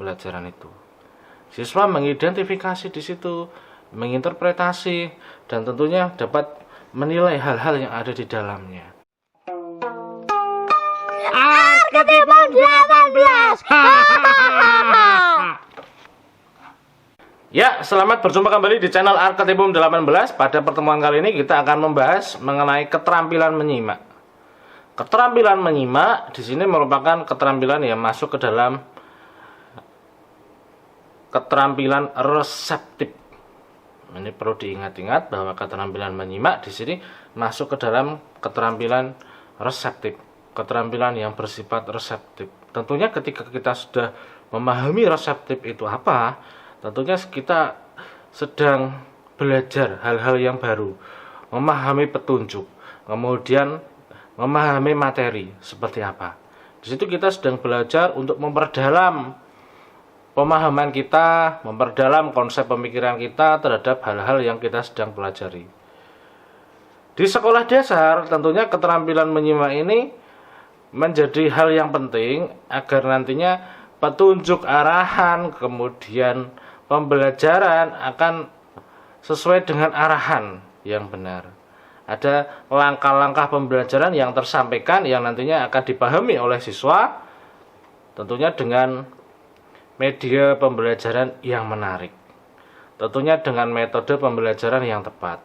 pembelajaran itu. Siswa mengidentifikasi di situ, menginterpretasi, dan tentunya dapat menilai hal-hal yang ada di dalamnya. Arketipum 18. Ya, selamat berjumpa kembali di channel Arketipum 18. Pada pertemuan kali ini kita akan membahas mengenai keterampilan menyimak. Keterampilan menyimak di sini merupakan keterampilan yang masuk ke dalam keterampilan reseptif. Ini perlu diingat-ingat bahwa keterampilan menyimak di sini masuk ke dalam keterampilan reseptif, keterampilan yang bersifat reseptif. Tentunya ketika kita sudah memahami reseptif itu apa, tentunya kita sedang belajar hal-hal yang baru, memahami petunjuk, kemudian memahami materi seperti apa. Di situ kita sedang belajar untuk memperdalam pemahaman kita, memperdalam konsep pemikiran kita terhadap hal-hal yang kita sedang pelajari. Di sekolah dasar, tentunya keterampilan menyimak ini menjadi hal yang penting agar nantinya petunjuk arahan, kemudian pembelajaran akan sesuai dengan arahan yang benar. Ada langkah-langkah pembelajaran yang tersampaikan yang nantinya akan dipahami oleh siswa, tentunya dengan media pembelajaran yang menarik, tentunya dengan metode pembelajaran yang tepat,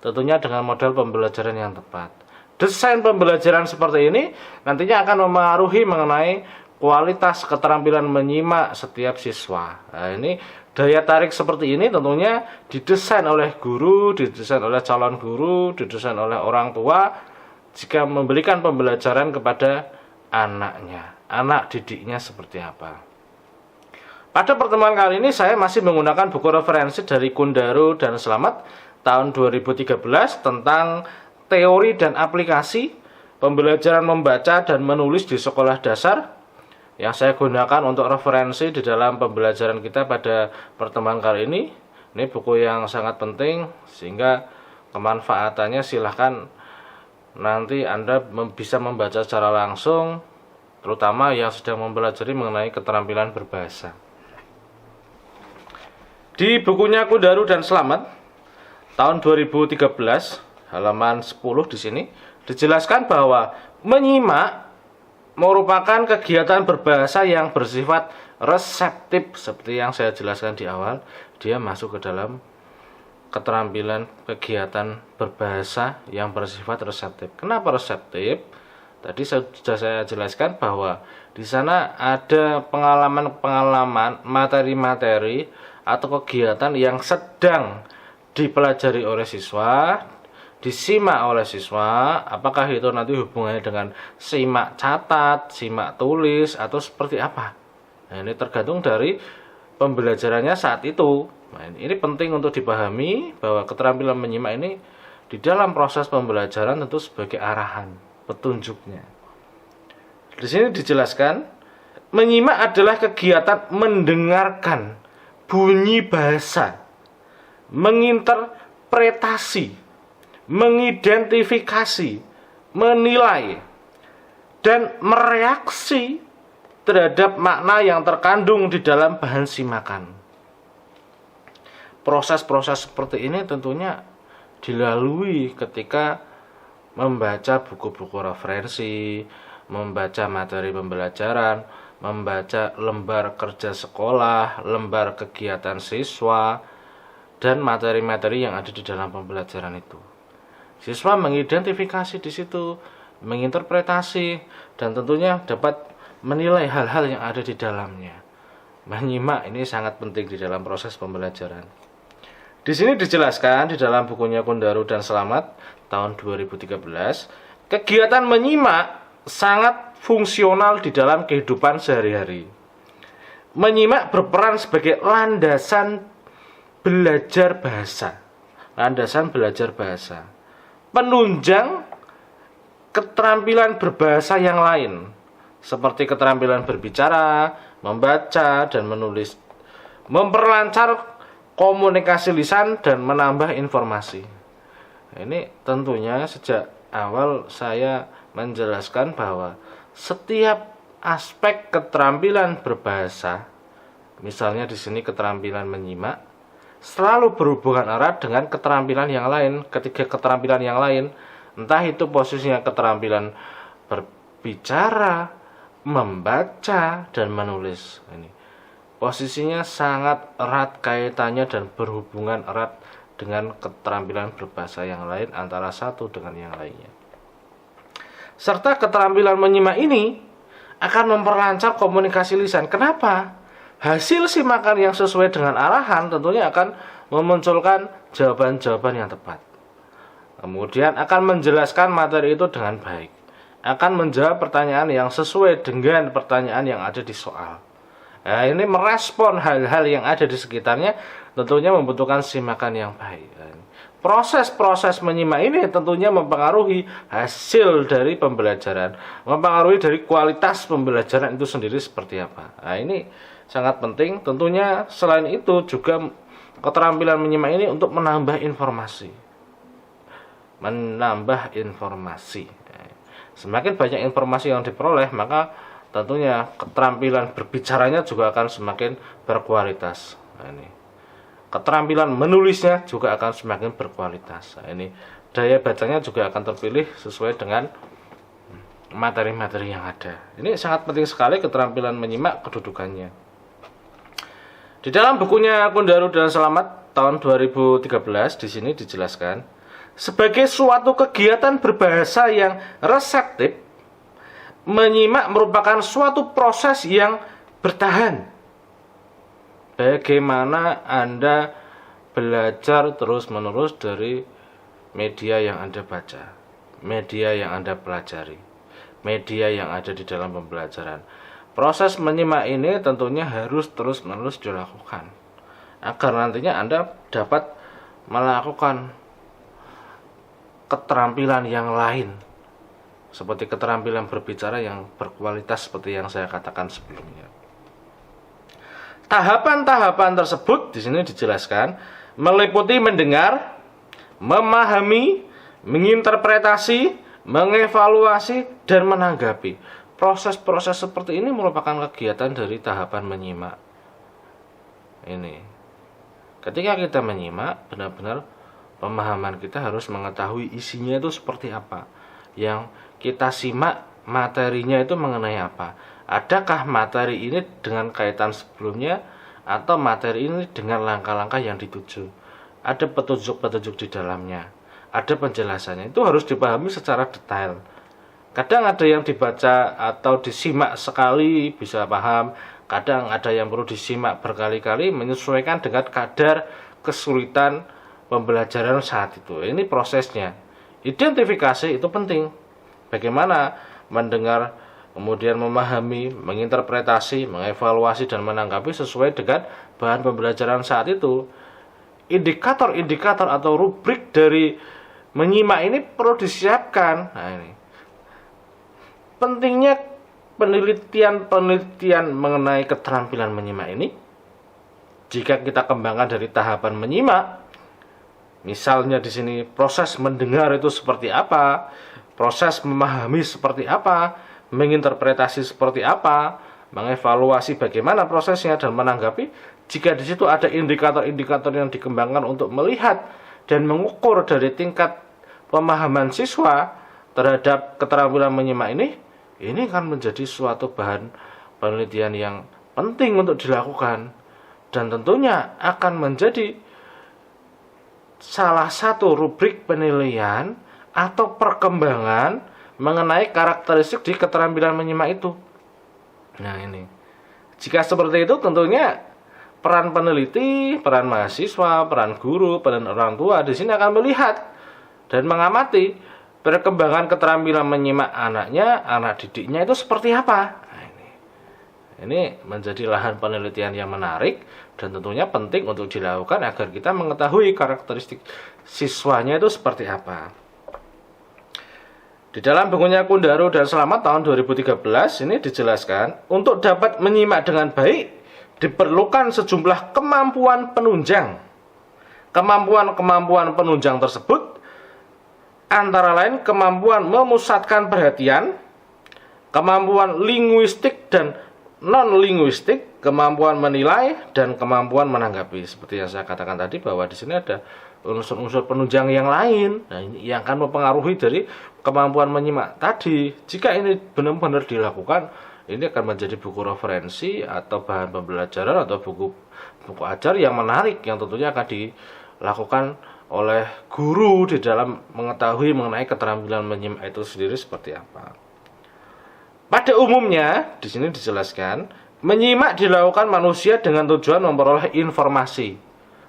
tentunya dengan model pembelajaran yang tepat. Desain pembelajaran seperti ini nantinya akan memengaruhi mengenai kualitas keterampilan menyimak setiap siswa. Nah, ini daya tarik seperti ini tentunya didesain oleh guru, didesain oleh calon guru, didesain oleh orang tua jika memberikan pembelajaran kepada anaknya, anak didiknya seperti apa. Pada pertemuan kali ini saya masih menggunakan buku referensi dari Kundaru dan Slamet tahun 2013 tentang teori dan aplikasi pembelajaran membaca dan menulis di sekolah dasar, yang saya gunakan untuk referensi di dalam pembelajaran kita pada pertemuan kali ini. Ini buku yang sangat penting sehingga kemanfaatannya silahkan nanti Anda bisa membaca secara langsung, terutama yang sedang mempelajari mengenai keterampilan berbahasa. Di bukunya Kundaru dan Slamet tahun 2013 halaman 10 di sini dijelaskan bahwa menyimak merupakan kegiatan berbahasa yang bersifat reseptif. Seperti yang saya jelaskan di awal, dia masuk ke dalam keterampilan kegiatan berbahasa yang bersifat reseptif. Kenapa reseptif? Tadi sudah saya jelaskan bahwa di sana ada pengalaman-pengalaman, materi-materi atau kegiatan yang sedang dipelajari oleh siswa, disimak oleh siswa. Apakah itu nanti hubungannya dengan simak catat, simak tulis, atau seperti apa? Nah, ini tergantung dari pembelajarannya saat itu. Nah, ini penting untuk dipahami bahwa keterampilan menyimak ini di dalam proses pembelajaran tentu sebagai arahan, petunjuknya. Di sini dijelaskan, menyimak adalah kegiatan mendengarkan bunyi bahasa, menginterpretasi, mengidentifikasi, menilai, dan mereaksi terhadap makna yang terkandung di dalam bahan simakan. Proses-proses seperti ini tentunya dilalui ketika membaca buku-buku referensi, membaca materi pembelajaran, membaca lembar kerja sekolah, lembar kegiatan siswa, dan materi-materi yang ada di dalam pembelajaran itu. Siswa mengidentifikasi di situ, menginterpretasi, dan tentunya dapat menilai hal-hal yang ada di dalamnya. Menyimak ini sangat penting di dalam proses pembelajaran. Di sini dijelaskan di dalam bukunya Kundaru dan Slamet tahun 2013, kegiatan menyimak sangat fungsional di dalam kehidupan sehari-hari. Menyimak berperan sebagai landasan belajar bahasa. Landasan belajar bahasa. Penunjang keterampilan berbahasa yang lain, seperti keterampilan berbicara, membaca, dan menulis. Memperlancar komunikasi lisan dan menambah informasi. Ini tentunya sejak awal saya menjelaskan bahwa setiap aspek keterampilan berbahasa misalnya di sini keterampilan menyimak, selalu berhubungan erat dengan keterampilan yang lain. Ketiga keterampilan yang lain, entah itu posisinya keterampilan berbicara, membaca, dan menulis. Ini posisinya sangat erat kaitannya dan berhubungan erat dengan keterampilan berbahasa yang lain antara satu dengan yang lainnya. Serta keterampilan menyimak ini akan memperlancar komunikasi lisan. Kenapa? Hasil simakan yang sesuai dengan arahan tentunya akan memunculkan jawaban-jawaban yang tepat. Kemudian akan menjelaskan materi itu dengan baik. Akan menjawab pertanyaan yang sesuai dengan pertanyaan yang ada di soal. Nah, ini merespon hal-hal yang ada di sekitarnya tentunya membutuhkan simakan yang baik. Proses-proses menyimak ini tentunya mempengaruhi hasil dari pembelajaran, mempengaruhi dari kualitas pembelajaran itu sendiri seperti apa. Nah, ini sangat penting. Tentunya selain itu juga keterampilan menyimak ini untuk menambah informasi. Semakin banyak informasi yang diperoleh, maka tentunya keterampilan berbicaranya juga akan semakin berkualitas. Nah, ini keterampilan menulisnya juga akan semakin berkualitas. Nah, ini daya bacanya juga akan terpilih sesuai dengan materi-materi yang ada. Ini sangat penting sekali keterampilan menyimak kedudukannya. Di dalam bukunya Kundaru dan Selamat tahun 2013 di sini dijelaskan sebagai suatu kegiatan berbahasa yang reseptif, menyimak merupakan suatu proses yang bertahan. Bagaimana Anda belajar terus-menerus dari media yang Anda baca, media yang Anda pelajari, media yang ada di dalam pembelajaran. Proses menyimak ini tentunya harus terus-menerus dilakukan agar nantinya Anda dapat melakukan keterampilan yang lain, seperti keterampilan berbicara yang berkualitas seperti yang saya katakan sebelumnya. Tahapan-tahapan tersebut di sini dijelaskan meliputi mendengar, memahami, menginterpretasi, mengevaluasi, dan menanggapi. Proses-proses seperti ini merupakan kegiatan dari tahapan menyimak. Ini. Ketika kita menyimak, benar-benar pemahaman kita harus mengetahui isinya itu seperti apa. Yang kita simak materinya itu mengenai apa. Adakah materi ini dengan kaitan sebelumnya atau materi ini dengan langkah-langkah yang dituju? Ada petunjuk-petunjuk di dalamnya, ada penjelasannya. Itu harus dipahami secara detail. Kadang ada yang dibaca atau disimak sekali bisa paham, kadang ada yang perlu disimak berkali-kali menyesuaikan dengan kadar kesulitan pembelajaran saat itu. Ini prosesnya. Identifikasi itu penting. Bagaimana mendengar, kemudian memahami, menginterpretasi, mengevaluasi, dan menanggapi sesuai dengan bahan pembelajaran saat itu. Indikator-indikator atau rubrik dari menyimak ini perlu disiapkan. Nah, ini pentingnya penelitian mengenai keterampilan menyimak ini. Jika kita kembangkan dari tahapan menyimak, misalnya di sini proses mendengar itu seperti apa, proses memahami seperti apa, menginterpretasi seperti apa, mengevaluasi bagaimana prosesnya, dan menanggapi. Jika di situ ada indikator-indikator yang dikembangkan untuk melihat dan mengukur dari tingkat pemahaman siswa terhadap keterampilan menyimak ini kan menjadi suatu bahan penelitian yang penting untuk dilakukan, dan tentunya akan menjadi salah satu rubrik penilaian atau perkembangan mengenai karakteristik di keterampilan menyimak itu. Nah, ini. Jika seperti itu tentunya peran peneliti, peran mahasiswa, peran guru, peran orang tua di sini akan melihat dan mengamati perkembangan keterampilan menyimak anaknya, anak didiknya itu seperti apa. Nah, ini menjadi lahan penelitian yang menarik dan tentunya penting untuk dilakukan agar kita mengetahui karakteristik siswanya itu seperti apa. Di dalam bukunya Kundaru dan Selamat tahun 2013 ini dijelaskan, untuk dapat menyimak dengan baik diperlukan sejumlah kemampuan penunjang. Kemampuan-kemampuan penunjang tersebut antara lain kemampuan memusatkan perhatian, kemampuan linguistik dan non-linguistik, kemampuan menilai, dan kemampuan menanggapi. Seperti yang saya katakan tadi, bahwa di sini ada unsur-unsur penunjang yang lain. Nah, ini yang akan mempengaruhi dari kemampuan menyimak tadi. Jika ini benar-benar dilakukan, ini akan menjadi buku referensi atau bahan pembelajaran atau buku ajar yang menarik, yang tentunya akan dilakukan oleh guru di dalam mengetahui mengenai keterampilan menyimak itu sendiri seperti apa. Pada umumnya, di sini dijelaskan, menyimak dilakukan manusia dengan tujuan memperoleh informasi,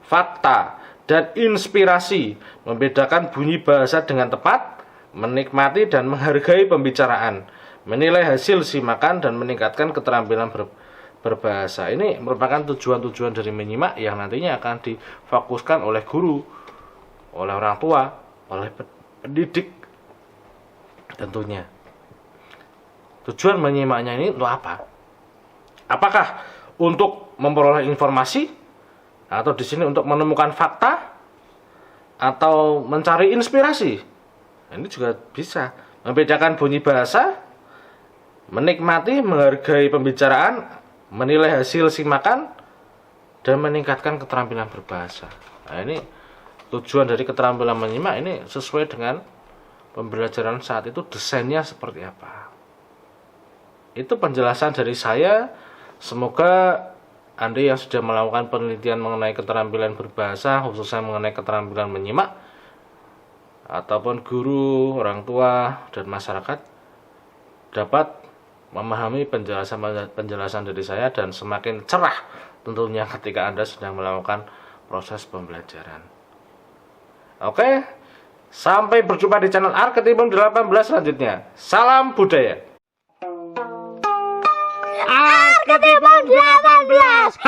fakta, dan inspirasi, membedakan bunyi bahasa dengan tepat, menikmati dan menghargai pembicaraan, menilai hasil simakan, dan meningkatkan keterampilan berbahasa. Ini merupakan tujuan-tujuan dari menyimak yang nantinya akan difokuskan oleh guru, oleh orang tua, oleh pendidik tentunya. Tujuan menyimaknya ini untuk apa? Apakah untuk memperoleh informasi, atau di sini untuk menemukan fakta, atau mencari inspirasi? Ini juga bisa. Membedakan bunyi bahasa, menikmati, menghargai pembicaraan, menilai hasil simakan, dan meningkatkan keterampilan berbahasa. Nah, ini tujuan dari keterampilan menyimak ini sesuai dengan pembelajaran saat itu, desainnya seperti apa. Itu penjelasan dari saya. Semoga Anda yang sudah melakukan penelitian mengenai keterampilan berbahasa, khususnya mengenai keterampilan menyimak, ataupun guru, orang tua, dan masyarakat, dapat memahami penjelasan dari saya dan semakin cerah tentunya ketika Anda sedang melakukan proses pembelajaran. Oke, sampai berjumpa di channel Arketipum 18 selanjutnya. Salam budaya. Arketipum 18.